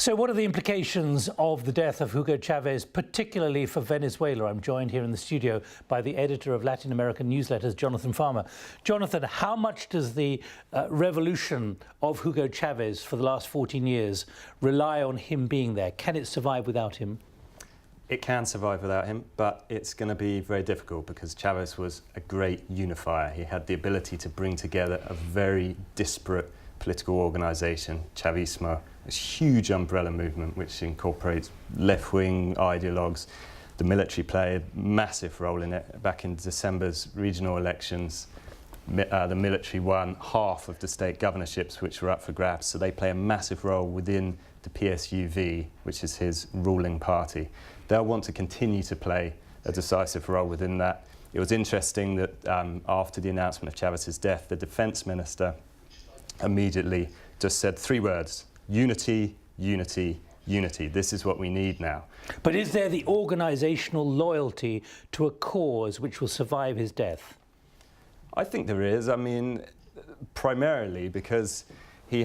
So what are the implications of the death of Hugo Chavez, particularly for Venezuela? I'm joined here in the studio by the editor of Latin American newsletters, Jonathan Farmer. Jonathan, how much does the revolution of Hugo Chavez for the last 14 years rely on him being there? Can it survive without him? It can survive without him, but it's going to be very difficult because Chavez was a great unifier. He had the ability to bring together a very disparate political organisation, Chavismo, this huge umbrella movement which incorporates left-wing ideologues. The military played a massive role in it. Back in December's regional elections, the military won half of the state governorships which were up for grabs, so they play a massive role within the PSUV, which is his ruling party. They'll want to continue to play a decisive role within that. It was interesting that after the announcement of Chavez's death, the defence minister immediately just said 3 words: unity, unity, unity. This is what we need now. But is there the organisational loyalty to a cause which will survive his death? I think there is. I mean, primarily because he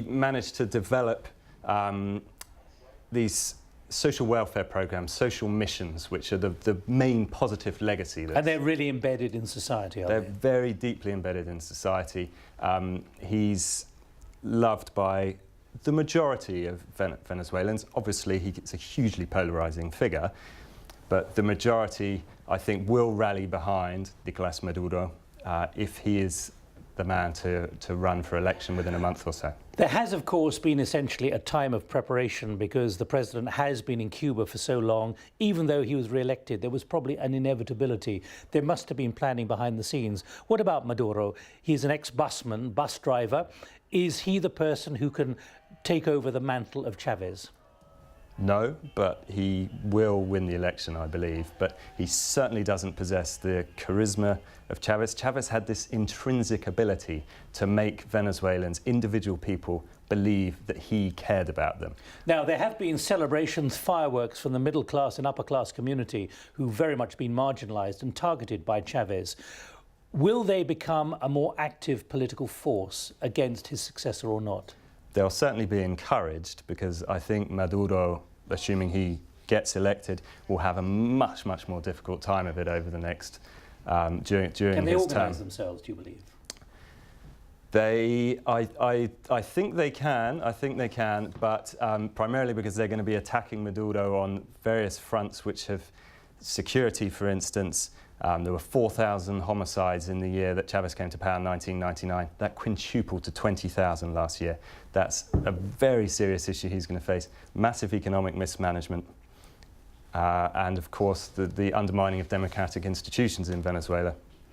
managed to develop these social welfare programs, social missions, which are the main positive legacy. And they're really embedded in society, are they? They're very deeply embedded in society. He's loved by the majority of Venezuelans. Obviously, he's a hugely polarizing figure, but the majority, I think, will rally behind Nicolas Maduro if he is the man to run for election within a month or so. There has, of course, been essentially a time of preparation because the president has been in Cuba for so long. Even though he was re-elected, there was probably an inevitability. There must have been planning behind the scenes. What about Maduro? He's an ex-busman, bus driver. Is he the person who can take over the mantle of Chavez? No, but he will win the election, I believe. But he certainly doesn't possess the charisma of Chavez. Chavez had this intrinsic ability to make Venezuelans, individual people, believe that he cared about them. Now, there have been celebrations, fireworks from the middle class and upper class community who've very much been marginalised and targeted by Chavez. Will they become a more active political force against his successor or not? They'll certainly be encouraged because I think Maduro, assuming he gets elected, will have a much more difficult time of it over the next during his term. Can they organise themselves, do you believe? I think they can. I think they can, but primarily because they're going to be attacking Maduro on various fronts, which have security, for instance. There were 4,000 homicides in the year that Chavez came to power in 1999. That quintupled to 20,000 last year. That's a very serious issue he's going to face. Massive economic mismanagement. And of course, the undermining of democratic institutions in Venezuela.